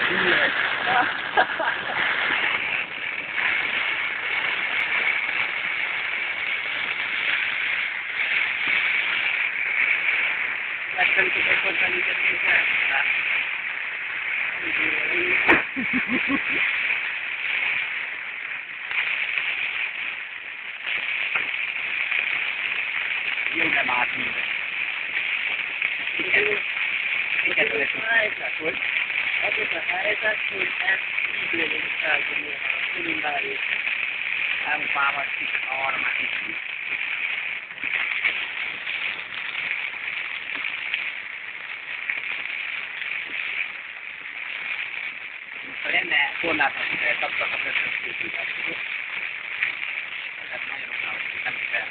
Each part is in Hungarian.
Hülye. Megtanítod, hogy hozzá nyitottunk el? Jó, nem állt minden. Minket ölettük. Hogy? Az a helyzet, hogy ezt így legyünk feltenni a különbelét. Elmupálvat is a harmadik. Ha lenne korlátot, hogy elkaptak a közösségüket. Ez nagyon oknál, nem kell.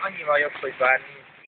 Annyival jobb, hogy bármi